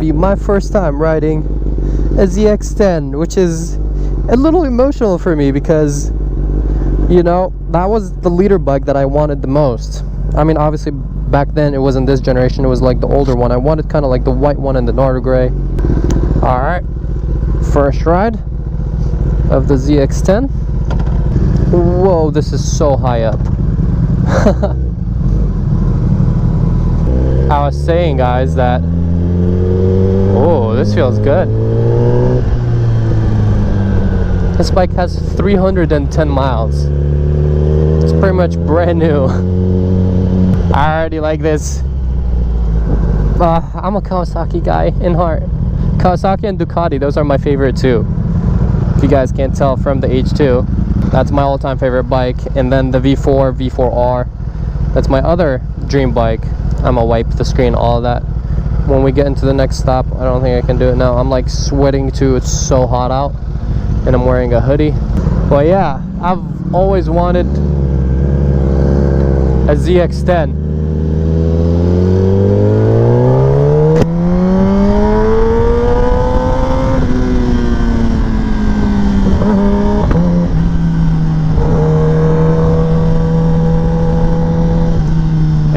be my first time riding a ZX10, which is a little emotional for me because, you know, that was the leader bike that I wanted the most. I mean, obviously back then it wasn't this generation, it was like the older one. I wanted kind of like the white one and the Nardo gray. All right, first ride of the ZX10. Whoa, this is so high up. I was saying, guys, that oh, this feels good. This bike has 310 miles. It's pretty much brand new. I already like this. I'm a Kawasaki guy in heart. Kawasaki and Ducati, those are my favorite too. If you guys can't tell from the H2, that's my all-time favorite bike. And then the V4, V4R, that's my other dream bike. I'm gonna wipe the screen, all of that. When we get into the next stop, I don't think I can do it now. I'm like sweating too, it's so hot out. And I'm wearing a hoodie. But yeah, I've always wanted a ZX10.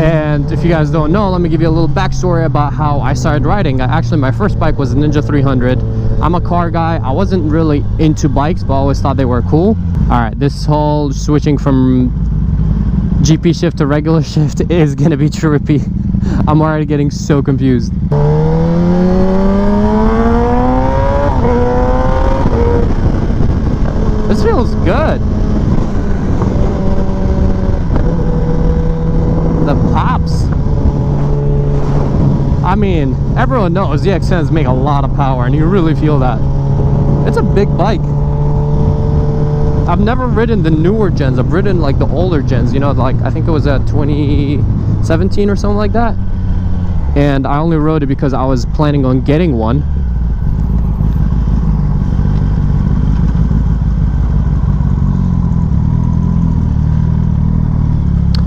And if you guys don't know, let me give you a little backstory about how I started riding. Actually, my first bike was a Ninja 300. I'm a car guy. I wasn't really into bikes, but I always thought they were cool. All right, this whole switching from GP shift to regular shift is gonna be trippy. I'm already getting so confused. This feels good. The pops. I mean, everyone knows ZX10s make a lot of power, and you really feel that. It's a big bike. I've never ridden the newer gens. I've ridden like the older gens, you know, like I think it was a 2017 or something like that. And I only rode it because I was planning on getting one.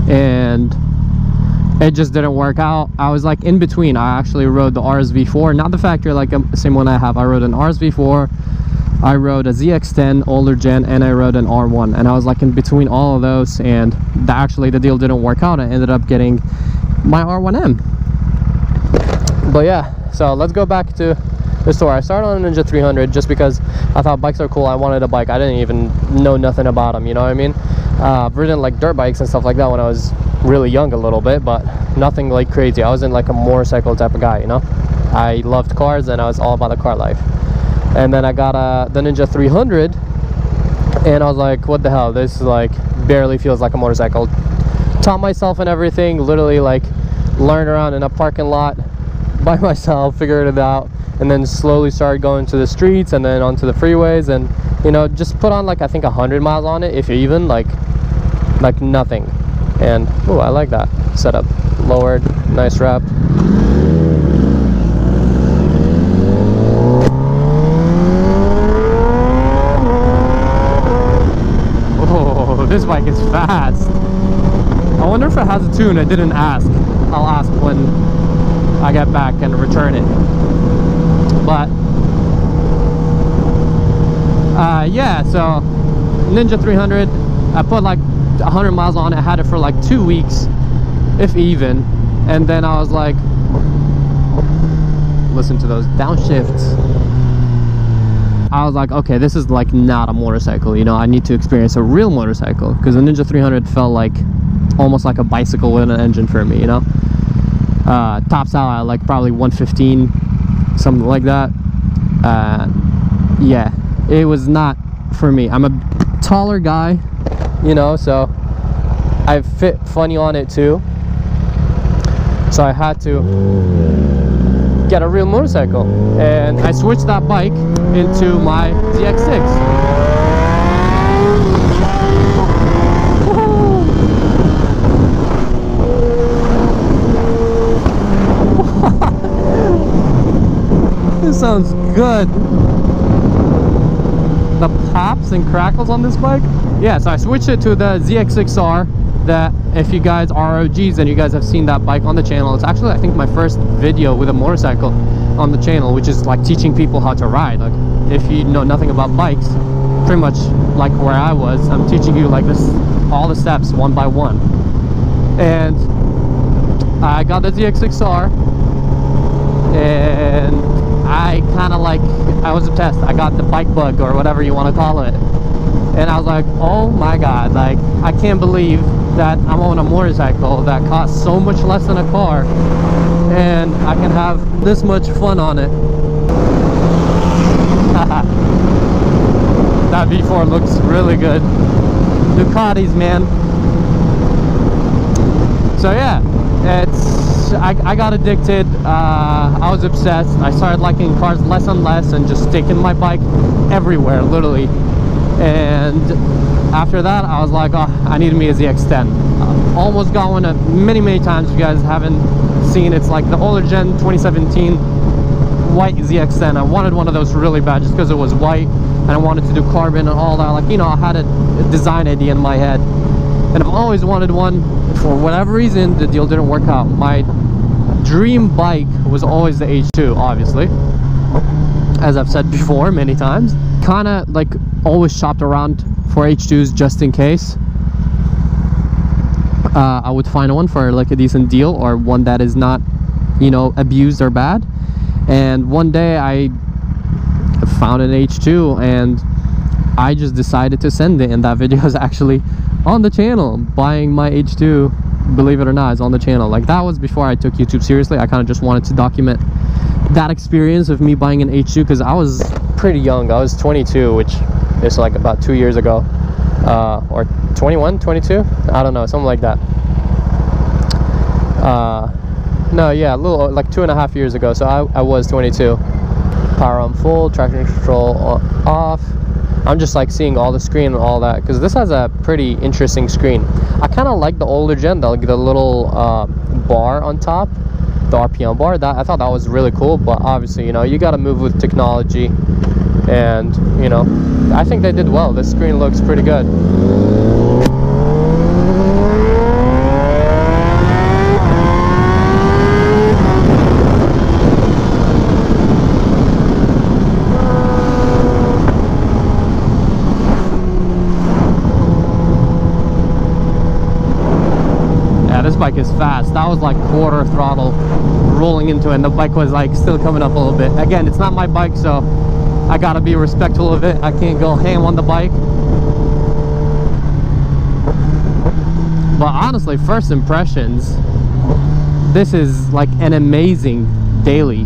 And it just didn't work out. I was like in between. I actually rode the RSV4, not the factory like the same one I have. I rode an RSV4, I rode a ZX10 older gen, and I rode an R1, and I was like in between all of those. And actually the deal didn't work out. I ended up getting my R1M. But yeah, so let's go back to the store. I started on a Ninja 300 just because I thought bikes are cool. I wanted a bike. I didn't even know nothing about them, you know what I mean? I've ridden like dirt bikes and stuff like that when I was really young a little bit, but nothing like crazy. I wasn't like a motorcycle type of guy, you know. I loved cars and I was all about the car life. And then I got the Ninja 300 and I was like, what the hell, this like barely feels like a motorcycle. Taught myself and everything, literally like learned around in a parking lot by myself, figured it out, and then slowly started going to the streets and then onto the freeways, and you know, just put on like I think 100 miles on it, if even, like nothing. And oh, I like that setup. Lowered, nice wrap. Oh, this bike is fast. I wonder if it has a tune. I didn't ask. I'll ask when I get back and return it. But yeah, so Ninja 300, I put like 100 miles on it. I had it for like 2 weeks, if even, and then I was like, listen to those downshifts. I was like, okay, this is like not a motorcycle, you know. I need to experience a real motorcycle, because the Ninja 300 felt like almost like a bicycle with an engine for me, you know. Tops out at like probably 115, something like that. Yeah, it was not for me. I'm a taller guy, you know, so I fit funny on it too. So I had to get a real motorcycle, and I switched that bike into my ZX6. This sounds good. The pops and crackles on this bike. Yeah, so I switched it to the Zx10r. that if you guys are OGs and you guys have seen that bike on the channel, it's actually, I think, my first video with a motorcycle on the channel, which is like teaching people how to ride. Like, if you know nothing about bikes, pretty much like where I was, I'm teaching you like this, all the steps one by one. And I got the Zx10r, and I kind of like, I was obsessed. I got the bike bug, or whatever you want to call it, and I was like, oh my god, like, I can't believe that I'm on a motorcycle that costs so much less than a car, and I can have this much fun on it. That V4 looks really good. Ducatis, man. So yeah, it's, I got addicted. I was obsessed. I started liking cars less and less, and just taking my bike everywhere, literally. And after that, I was like, oh, I need me a ZX10. Almost got one many times. If you guys haven't seen, it's like the older gen 2017 white ZX10. I wanted one of those really bad, just because it was white, and I wanted to do carbon and all that. Like, you know, I had a design idea in my head, and I've always wanted one. For whatever reason, the deal didn't work out. My dream bike was always the H2, obviously, as I've said before many times. Kind of like always shopped around for H2s just in case I would find one for like a decent deal, or one that is not, you know, abused or bad. And one day I found an H2, and I just decided to send it, and that video is actually on the channel. Buying my H2, believe it or not, is on the channel. Like, that was before I took YouTube seriously. I kind of just wanted to document that experience of me buying an H2, because I was pretty young. I was 22, which is like about 2 years ago, or 21, 22, I don't know, something like that. No, yeah, a little, like 2.5 years ago. So I was 22. Power on full, traction control off. I'm just like seeing all the screen and all that, because this has a pretty interesting screen. I kind of like the older gen, the little bar on top, the RPM bar. That, I thought that was really cool. But obviously, you know, you got to move with technology, and you know, I think they did well. This screen looks pretty good. This bike is fast. That was like quarter throttle rolling into it, and the bike was like still coming up a little bit. Again, it's not my bike, so I gotta be respectful of it. I can't go ham on the bike. But honestly, first impressions, this is like an amazing daily.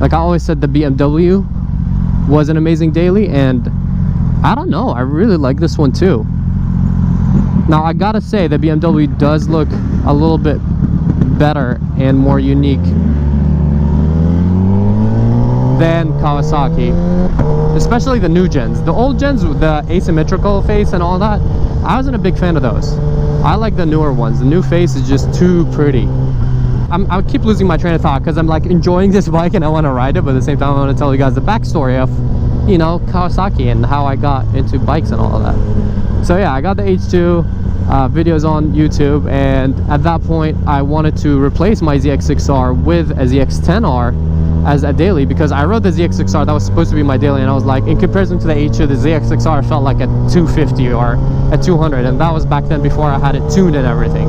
Like I always said, the BMW was an amazing daily, and I don't know, I really like this one too. Now I gotta say, the BMW does look a little bit better and more unique than Kawasaki, especially the new gens. The old gens with the asymmetrical face and all that, I wasn't a big fan of those. I like the newer ones. The new face is just too pretty. I keep losing my train of thought, because I'm like enjoying this bike and I want to ride it, but at the same time I want to tell you guys the backstory of, you know, Kawasaki and how I got into bikes and all of that. So yeah, I got the H2, videos on YouTube, and at that point I wanted to replace my Zx10r with a Zx10r as a daily, because I rode the Zx10r, that was supposed to be my daily, and I was like, in comparison to the H2, the Zx10r felt like a 250 or a 200, and that was back then before I had it tuned and everything.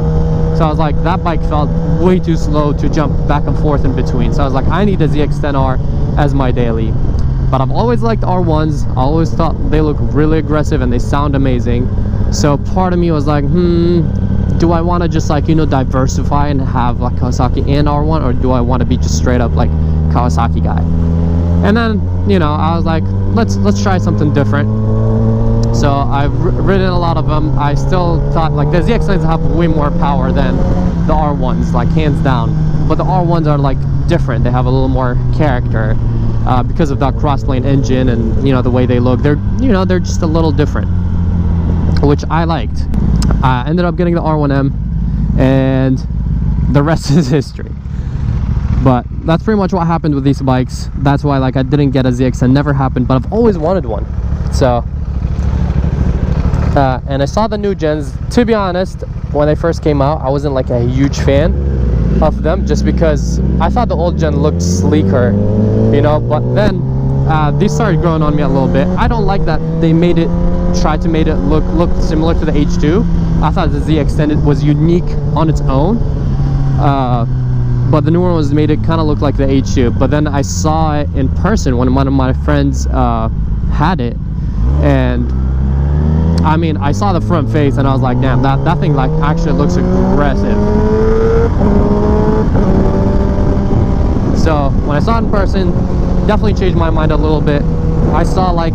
So I was like, that bike felt way too slow to jump back and forth in between. So I was like, I need a Zx10r as my daily. But I've always liked R1s. I always thought they look really aggressive and they sound amazing. So part of me was like, do I want to just like, you know, diversify and have like Kawasaki and R1, or do I want to be just straight up like Kawasaki guy? And then, you know, I was like, let's try something different. So I've ridden a lot of them. I still thought like the ZX9s have way more power than the R1s, like hands down. But the R1s are like different. They have a little more character. Because of that crossplane engine and, you know, the way they look, they're, you know, they're just a little different, which I liked. I ended up getting the R1M, and the rest is history. But that's pretty much what happened with these bikes. That's why, like, I didn't get a ZX10, never happened, but I've always wanted one. So and I saw the new gens. To be honest, when they first came out, I wasn't like a huge fan of them, just because I thought the old gen looked sleeker, you know. But then these started growing on me a little bit. I don't like that they tried to make it look similar to the H2. I thought the Z10 was unique on its own, but the newer ones made it kind of look like the H2. But then I saw it in person when one of my friends had it, and I mean, I saw the front face and I was like, damn, that thing like actually looks aggressive. So when I saw it in person, definitely changed my mind a little bit. I saw like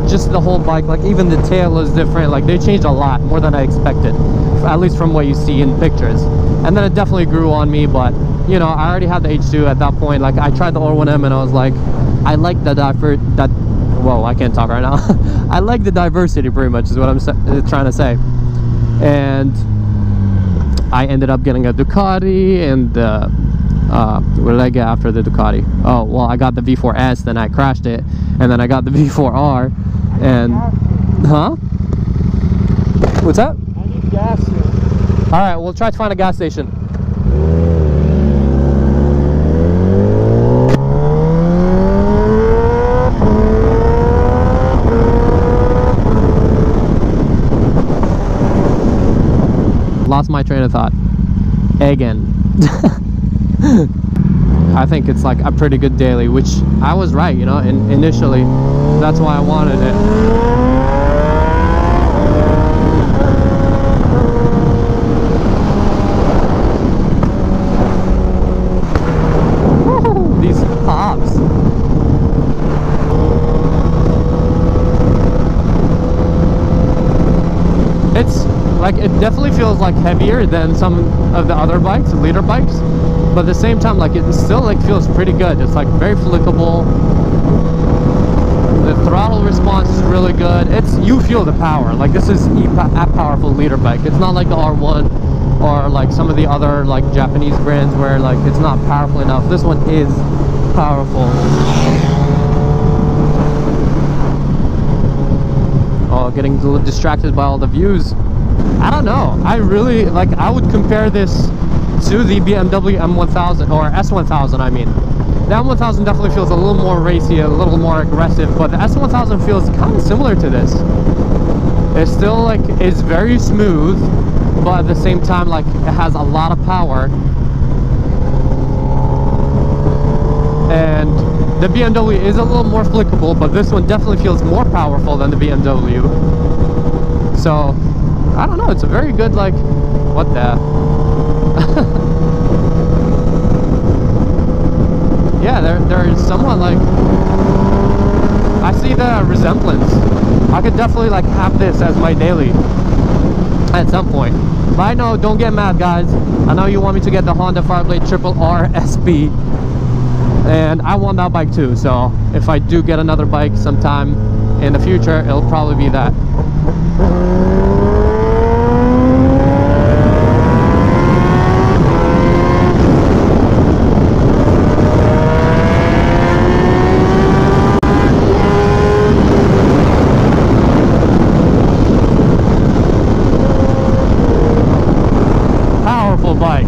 just the whole bike, like even the tail is different. Like they changed a lot more than I expected, at least from what you see in pictures. And then it definitely grew on me, but you know, I already had the H2 at that point. Like I tried the R1M and I was like, I like whoa, I can't talk right now. I like the diversity, pretty much is what I'm trying to say. And I ended up getting a Ducati, and what did I get after the Ducati? Oh, well, I got the V4S, then I crashed it, and then I got the V4R, and huh? What's that? I need gas here. All right, we'll try to find a gas station. Lost my train of thought again. I think it's like a pretty good daily, which I was right, you know, and initially that's why I wanted it. Woo, these pops. It's like, it definitely feels like heavier than some of the other bikes, liter bikes, but at the same time, like it still like feels pretty good. It's like very flickable. The throttle response is really good. You feel the power. Like this is a powerful liter bike. It's not like the R1 or like some of the other like Japanese brands where like it's not powerful enough. This one is powerful. Oh, getting distracted by all the views. I don't know. I really like, I would compare this to the BMW M1000 or S1000. I mean, the M1000 definitely feels a little more racy, a little more aggressive, but the S1000 feels kind of similar to this. It's still like, it's very smooth, but at the same time, like it has a lot of power. And the BMW is a little more flickable, but this one definitely feels more powerful than the BMW. So I don't know, it's a very good, like, what the yeah, there is somewhat like, I see the resemblance. I could definitely like have this as my daily at some point. But I know, don't get mad guys, I know you want me to get the Honda Fireblade Triple R SP, and I want that bike too. So if I do get another bike sometime in the future, it'll probably be that.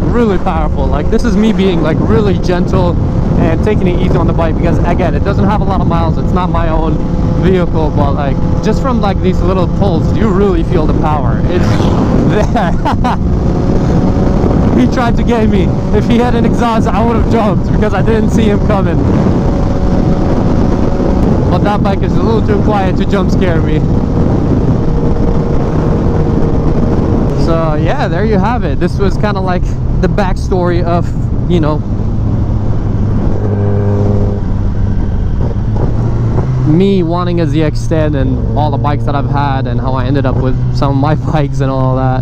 Really powerful. Like this is me being like really gentle and taking it easy on the bike, because again, it doesn't have a lot of miles, it's not my own vehicle, but like just from like these little pulls you really feel the power. It's there. He tried to get me. If he had an exhaust I would have jumped because I didn't see him coming, but that bike is a little too quiet to jump scare me. So yeah, there you have it. This was kind of like the backstory of, you know, me wanting a Zx10 and all the bikes that I've had, and how I ended up with some of my bikes and all that.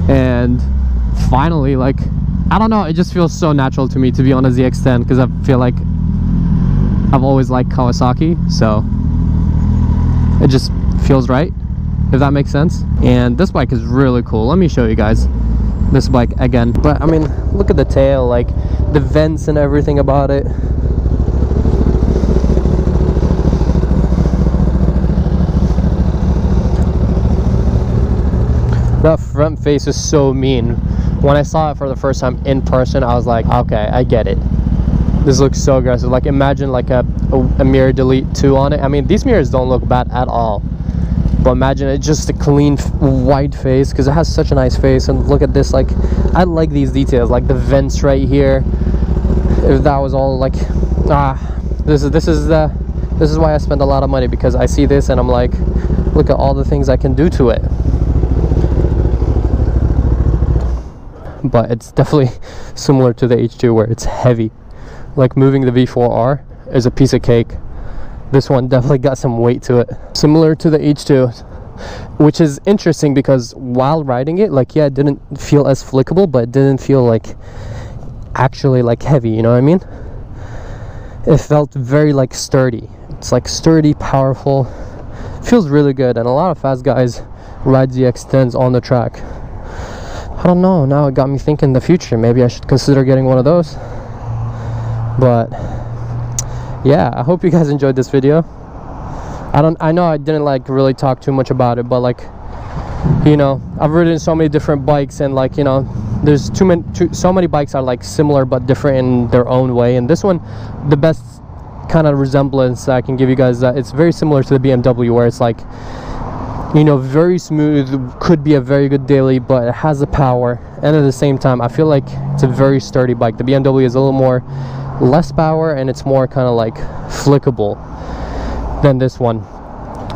And finally, like, I don't know, it just feels so natural to me to be on a Zx10, because I feel like I've always liked Kawasaki, so it just feels right, if that makes sense. And this bike is really cool. Let me show you guys this bike again. But I mean, look at the tail, like the vents and everything about it. That front face is so mean. When I saw it for the first time in person, I was like, okay, I get it. This looks so aggressive. Like, imagine like a mirror delete 2 on it. I mean, these mirrors don't look bad at all, but imagine it just a clean white face, because it has such a nice face. And look at this, like, I like these details, like the vents right here. If that was all like, this is why I spend a lot of money, because I see this and I'm like, look at all the things I can do to it. But it's definitely similar to the H2, where it's heavy. Like, moving the V4R is a piece of cake. This one definitely got some weight to it, similar to the H2, which is interesting because while riding it, like, yeah, it didn't feel as flickable, but it didn't feel like actually like heavy, you know what I mean? It felt very like sturdy. It's like sturdy, powerful, feels really good. And a lot of fast guys ride Zx10s on the track. I don't know, now it got me thinking in the future, maybe I should consider getting one of those. But yeah, I hope you guys enjoyed this video. I know I didn't like really talk too much about it, but like, you know, I've ridden so many different bikes, and like, you know, there's so many bikes are like similar but different in their own way. And this one, the best kind of resemblance I can give you guys, that it's very similar to the BMW, where it's like, you know, very smooth, could be a very good daily, but it has the power, and at the same time I feel like it's a very sturdy bike. The BMW is a little more less power, and it's more kind of like flickable than this one,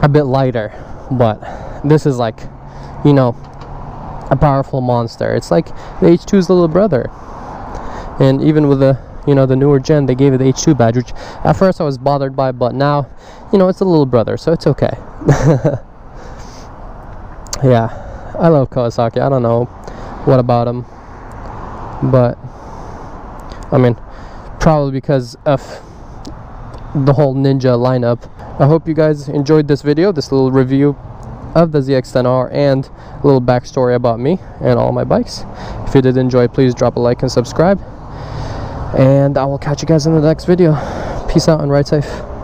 a bit lighter. But this is like, you know, a powerful monster. It's like the H2's little brother. And even with the, you know, the newer gen, they gave it the H2 badge, which at first I was bothered by, but now, you know, it's a little brother, so it's okay. Yeah, I love Kawasaki. I don't know what about them, but I mean, probably because of the whole Ninja lineup. I hope you guys enjoyed this video, this little review of the Zx10r, and a little backstory about me and all my bikes. If you did enjoy, please drop a like and subscribe, and I will catch you guys in the next video. Peace out and ride safe.